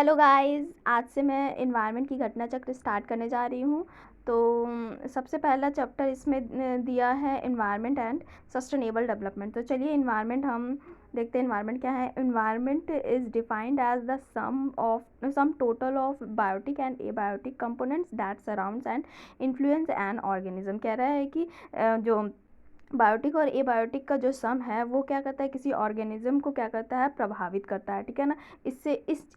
Hello guys, आज से मैं इन्वायरमेंट की घटना चक्र स्टार्ट करने जा रही हूँ। तो सबसे पहला चैप्टर इसमें दिया है इन्वायरमेंट एंड सस्टेनेबल डेवलपमेंट। तो चलिए इन्वायरमेंट हम देखते हैं इन्वायरमेंट क्या है। Environment is defined as the sum total of biotic and abiotic components that surrounds and influence an organism. कह रहा है कि जो बायोटिक और एबायोटिक का जो सम है वो क्या करता है, किसी ऑर्गेनिज्म को क्या करता है, प्रभावित करता है। ठीक है ना। इससे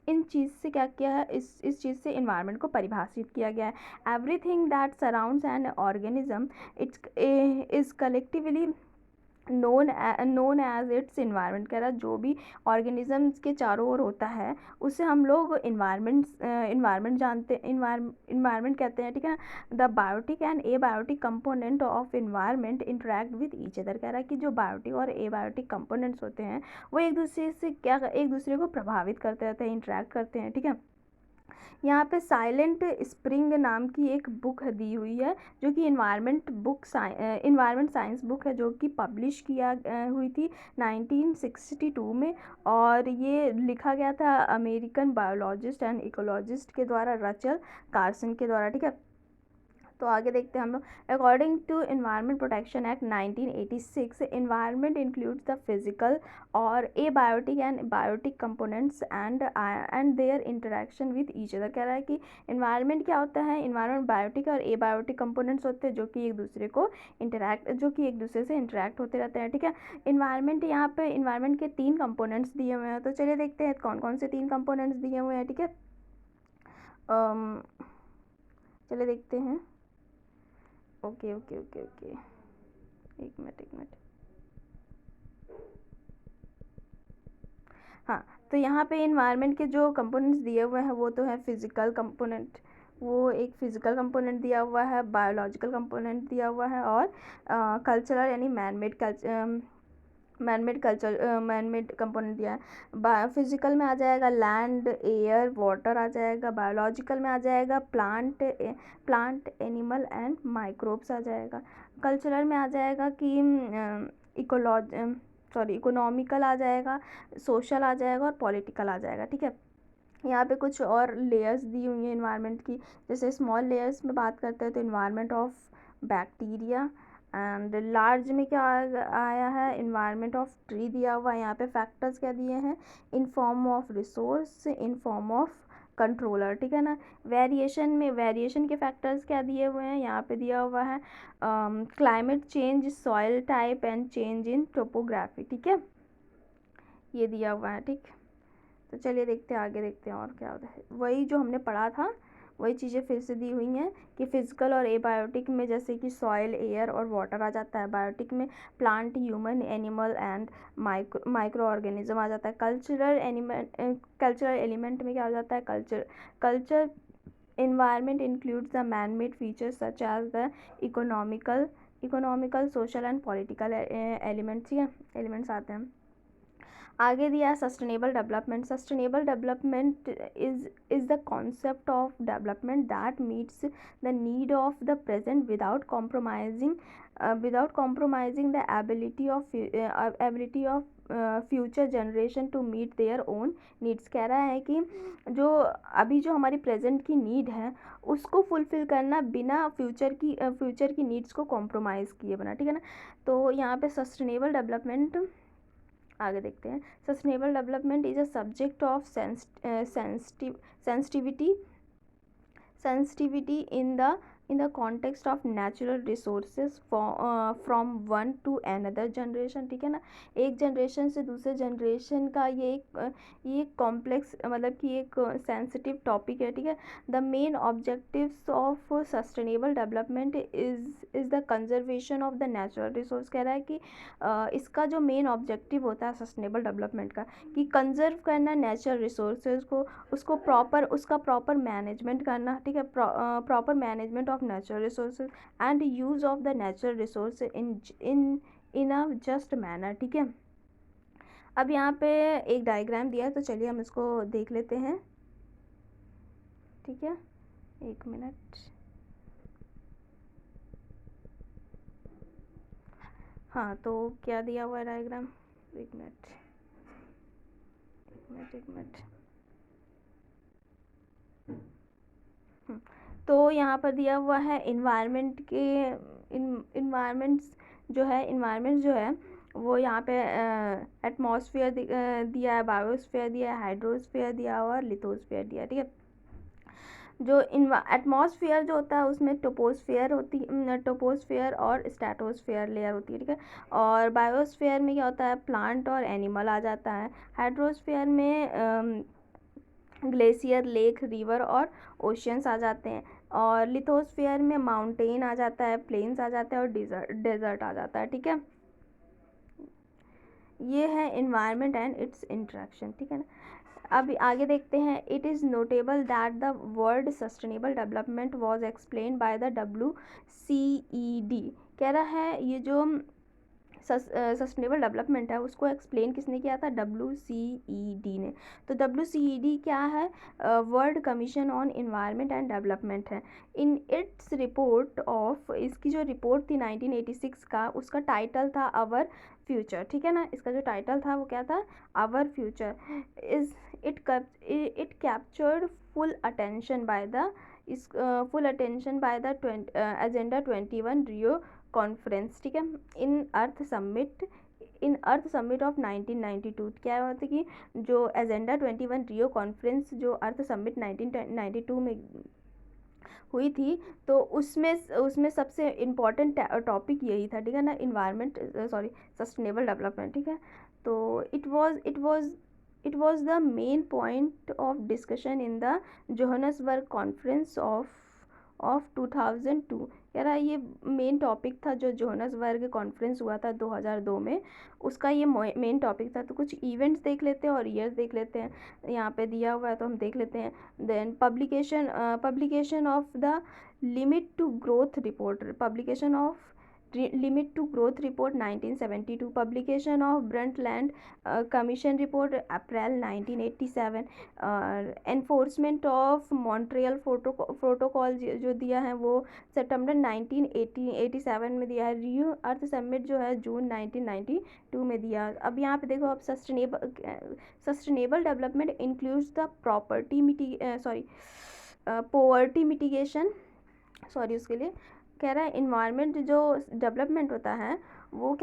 इन चीज़ से क्या किया है, इस चीज़ से इन्वायरमेंट को परिभाषित किया गया है। Everything that surrounds an organism it's is collectively known as its environment. कह रहा है जो भी ऑर्गेनिजम्स के चारों ओर होता है उसे हम लोग इन्वायरमेंट जानते इन्वायरमेंट कहते हैं। ठीक है। The biotic and abiotic component of environment interact with each other. कह रहा है कि जो बायोटिक और एबायोटिक कंपोनेंट्स होते हैं वो एक दूसरे को प्रभावित करते रहते हैं, इंटरेक्ट करते हैं। ठीक है। यहाँ पे साइलेंट स्प्रिंग नाम की एक बुक दी हुई है जो कि इन्वायरमेंट साइंस बुक है, जो कि पब्लिश किया हुई थी 1962 में। और ये लिखा गया था अमेरिकन बायोलॉजिस्ट एंड इकोलॉजिस्ट के द्वारा, रचल कार्सन के द्वारा। ठीक है। तो आगे देखते हैं हम लोग। According to environment protection act 1986, environment includes the physical और abiotic and biotic components and their interaction with each other. कह रहा है कि इन्वायरमेंट क्या होता है, इन्वायरमेंट बायोटिक और एबायोटिक कंपोनेंट्स होते हैं जो कि एक दूसरे से इंटरेक्ट होते रहते हैं। ठीक है। इन्वायरमेंट, यहाँ पे इन्वायरमेंट के 3 कंपोनेंट्स दिए हुए हैं। तो चलिए देखते हैं कौन कौन से 3 कंपोनेंट्स दिए हुए हैं। ठीक है। चलिए देखते हैं। ओके ओके ओके ओके, एक मिनट। हाँ, तो यहाँ पे इन्वायरमेंट के जो कंपोनेंट्स दिए हुए हैं वो तो है फिजिकल कंपोनेंट, वो एक फिजिकल कंपोनेंट दिया हुआ है, बायोलॉजिकल कंपोनेंट दिया हुआ है, और कल्चरल यानी मैन मेड कंपोनेंट दिया है। फिजिकल में आ जाएगा लैंड, एयर, वाटर आ जाएगा। बायोलॉजिकल में आ जाएगा प्लांट एनिमल एंड माइक्रोब्स आ जाएगा। कल्चरल में आ जाएगा कि इकोनॉमिकल आ जाएगा, सोशल आ जाएगा और पॉलिटिकल आ जाएगा। ठीक है। यहाँ पे कुछ और लेयर्स दी हुई हैं इन्वायरमेंट की। जैसे स्मॉल लेयर्स में बात करते हैं तो environment of bacteria, and large में क्या आया है, इन्वायरमेंट ऑफ ट्री दिया हुआ है। यहाँ पे फैक्टर्स क्या दिए हैं, in form of resource, in form of controller. ठीक है ना। वेरिएशन के फैक्टर्स क्या दिए हुए हैं, यहाँ पे दिया हुआ है climate change, soil type and change in topography. ठीक है, ये दिया हुआ है। ठीक। तो चलिए देखते हैं, आगे देखते हैं और क्या होता है। वही जो हमने पढ़ा था वही चीज़ें फिर से दी हुई हैं कि फिजिकल और एबायोटिक में जैसे कि सॉइल, एयर और वाटर आ जाता है। बायोटिक में plant, human, animal and microorganism आ जाता है। कल्चरल एलिमेंट में क्या हो जाता है, culture environment includes the man-made features such as the economical social and political elements, ठीक है, एलिमेंट्स आते हैं। आगे दिया है sustainable development. Sustainable development is the concept of development that meets the need of the present without compromising the ability of future generation to meet their own needs. कह रहा है कि जो अभी जो हमारी प्रेजेंट की नीड है उसको फुलफ़िल करना बिना फ्यूचर की नीड्स को कॉम्प्रोमाइज़ किए बना। ठीक है ना। तो यहाँ पे सस्टेनेबल डेवलपमेंट, आगे देखते हैं। Sustainable development is a subject of sensitivity in the context of natural resources from one to another generation। ठीक है ना। एक जनरेशन से दूसरे जनरेशन का ये एक कॉम्प्लेक्स, मतलब कि एक सेंसिटिव टॉपिक है। ठीक है। The main objectives of sustainable development is the conservation of the natural resource. कह रहा है कि इसका जो मेन ऑब्जेक्टिव होता है सस्टेनेबल डेवलपमेंट का, कि कंजर्व करना नेचुरल रिसोर्सेज को, उसका प्रॉपर मैनेजमेंट करना। ठीक है। Proper management of natural resources and use of the natural resource in a just manner. ठीक है। अब यहाँ पे एक डायग्राम दिया है तो चलिए हम इसको देख लेते हैं। ठीक है, एक मिनट। हाँ, तो क्या दिया हुआ है डायग्राम, एक मिनट। तो यहाँ पर दिया हुआ है इन्वायरमेंट के इन्वायरमेंट जो है वो यहाँ पे एटमॉस्फेयर दिया है, बायोस्फीयर दिया है, हाइड्रोस्फीयर दिया हुआ और लिथोस्फीयर दिया है, ठीक है। जो एटमॉस्फेयर जो होता है उसमें टोपोस्फेयर और स्ट्रेटोस्फेयर लेयर होती है, ठीक है। और बायोस्फीयर में क्या होता है, प्लांट और एनिमल आ जाता है। हाइड्रोस्फीयर में ग्लेशियर, लेक, रिवर और ओशियंस आ जाते हैं। और लिथोस्फीयर में माउंटेन आ जाता है, प्लेन्स आ जाता है और डेजर्ट आ जाता है, ठीक है। ये है इन्वायरमेंट एंड इट्स इंटरेक्शन, ठीक है ना। अब आगे देखते हैं। It is notable that the word sustainable development was explain by the WCED। कह रहा है ये जो सस्टेनेबल डेवलपमेंट है उसको एक्सप्लेन किसने किया था, WCED ने। तो WCED क्या है, world commission on environment and development है। इन इट्स रिपोर्ट ऑफ, इसकी जो रिपोर्ट थी 1986 का, उसका टाइटल था आवर फ्यूचर, ठीक है ना। इसका जो टाइटल था वो क्या था, our future. Is it captured full attention by the agenda 21 Rio conference, ठीक है। इन अर्थ समिट ऑफ 1992 क्या होता है कि जो एजेंडा 21 रियो कॉन्फ्रेंस जो अर्थ समिट 1992 में हुई थी, तो उसमें सबसे इम्पॉर्टेंट टॉपिक यही था, ठीक है ना, सस्टेनेबल डेवलपमेंट, ठीक है। तो it was the main point of discussion in the Johannesburg conference of 2002। कह रहा है ये मेन टॉपिक था जो जोहान्सबर्ग कॉन्फ्रेंस हुआ था 2002 में, उसका ये मेन टॉपिक था। तो कुछ इवेंट्स देख लेते हैं और ईयर्स देख लेते हैं, यहाँ पे दिया हुआ है तो हम देख लेते हैं। Then publication of the limit to growth report, publication of limit to growth report 1972, publication of Brundtland commission report April 1987, enforcement of Montreal protocol जो दिया है वो सितंबर 1987 में दिया है। रियो अर्थ समिट जो है जून 1992 में दिया। अब यहाँ पे देखो, अब sustainable development includes the poverty mitigation, उसके लिए कह रहा है इन्वायरमेंट जो डेवलपमेंट होता है वो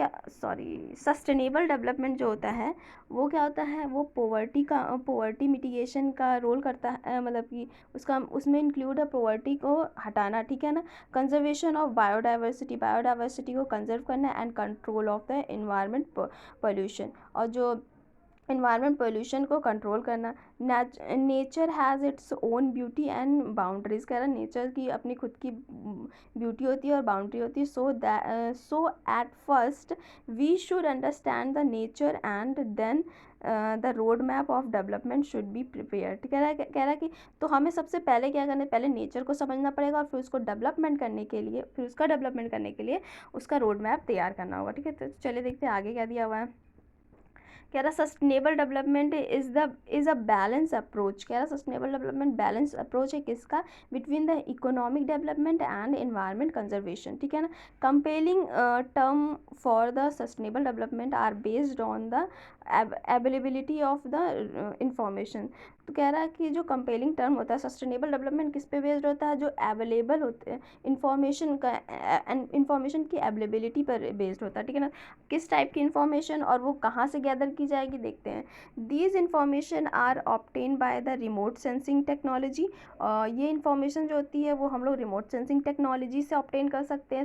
सस्टेनेबल डेवलपमेंट जो होता है वो क्या होता है, वो पोवर्टी मिटिगेशन का रोल करता है, मतलब कि उसमें इंक्लूड है पोवर्टी को हटाना, ठीक है ना। कंजर्वेशन ऑफ बायोडाइवर्सिटी को कंजर्व करना and control of the environment pollution, और जो इन्वायरमेंट पोल्यूशन को कंट्रोल करना। Nature has its own beauty and boundaries, कह रहा है नेचर की अपनी खुद की ब्यूटी होती है और बाउंड्री होती है। So at first we should understand the nature and then the road map of development should be prepared. कह रहा है कि तो हमें सबसे पहले क्या करना है, पहले नेचर को समझना पड़ेगा और फिर उसका डेवलपमेंट करने के लिए उसका रोड मैप तैयार करना होगा, ठीक है। तो चलिए देखते हैं आगे क्या दिया हुआ है। कह रहा sustainable development is a balance approach, कह रहा सस्टेनेबल डेवलपमेंट बैलेंस अप्रोच है किसका, between the economic development and environment conservation, ठीक है ना। Compelling term for the sustainable development are based on the availability of the information. तो कह रहा है कि जो कंपेलिंग टर्म होता है सस्टेनेबल डेवलपमेंट किस पे बेस्ड होता है, जो अवेलेबल होते हैं इंफॉर्मेशन की अवेलेबिलिटी पर बेस्ड होता है, ठीक है ना। किस टाइप की इंफॉर्मेशन और वो कहाँ से गैदर की जाएगी देखते हैं। These information are obtain by the remote sensing technology, ये इंफॉर्मेशन जो होती है वो हम लोग रिमोट सेंसिंग टेक्नोलॉजी से ऑब्टेन कर सकते हैं,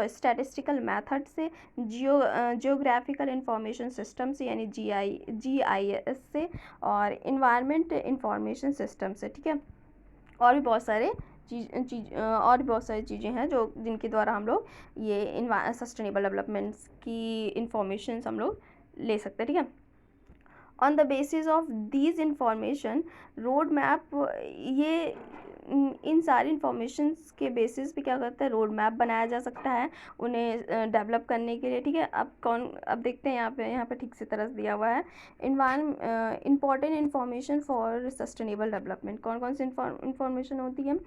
स्टैटिस्टिकल मेथड से, जियोग्राफिकल इंफॉर्मेशन सिस्टम से यानी GIS से, और इन्वायरमेंट इंफॉर्मेशन सिस्टम से, ठीक है। और भी बहुत सारे चीज़ें हैं जो जिनके द्वारा हम लोग ये सस्टेनेबल डेवलपमेंट्स की इंफॉर्मेशन हम लोग ले सकते हैं, ठीक है। On the basis of these information road map, ये इन सारी इंफॉर्मेशंस के बेसिस पे क्या करता है, रोड मैप बनाया जा सकता है उन्हें डेवलप करने के लिए, ठीक है। अब देखते हैं यहाँ पे ठीक से तरह दिया हुआ है। Important information for sustainable development, कौन कौन सी इंफॉर्मेशन होती है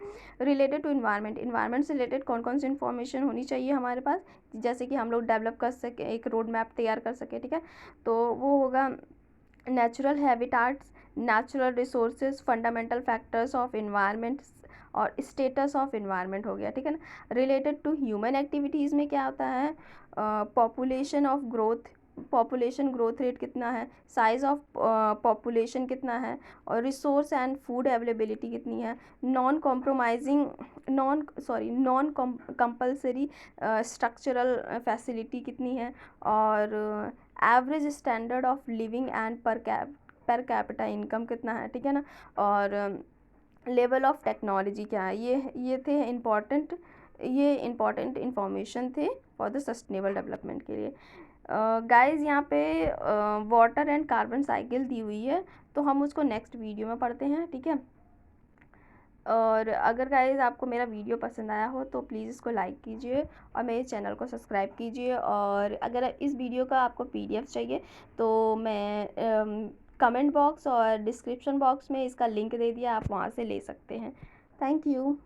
रिलेटेड टू इन्वायरमेंट से रिलेटेड कौन कौन सी इंफॉर्मेशन होनी चाहिए हमारे पास, जैसे कि हम लोग डेवलप कर सके, एक रोड मैप तैयार कर सके, ठीक है। तो वो होगा natural habitats, natural resources, fundamental factors of environment और स्टेटस ऑफ इन्वायरमेंट हो गया, ठीक है ना। रिलेटेड टू ह्यूमन एक्टिविटीज़ में क्या होता है, पॉपुलेशन ग्रोथ रेट कितना है, साइज ऑफ पॉपुलेशन कितना है, और रिसोर्स एंड फूड अवेलेबिलिटी कितनी है, नॉन कंपल्सरी स्ट्रक्चरल फैसिलिटी कितनी है, और average standard of living and per capita income कितना है, ठीक है ना। और लेवल ऑफ टेक्नोलॉजी क्या है, ये थे इम्पॉर्टेंट इंफॉर्मेशन थे फॉर द सस्टेनेबल डेवलपमेंट के लिए। गाइस यहाँ पे वाटर एंड कार्बन साइकिल दी हुई है, तो हम उसको नेक्स्ट वीडियो में पढ़ते हैं, ठीक है। और अगर गाइस आपको मेरा वीडियो पसंद आया हो तो प्लीज़ इसको लाइक कीजिए और मेरे चैनल को सब्सक्राइब कीजिए। और अगर इस वीडियो का आपको PDF चाहिए तो मैं कमेंट बॉक्स और डिस्क्रिप्शन बॉक्स में इसका लिंक दे दिया, आप वहाँ से ले सकते हैं। Thank you.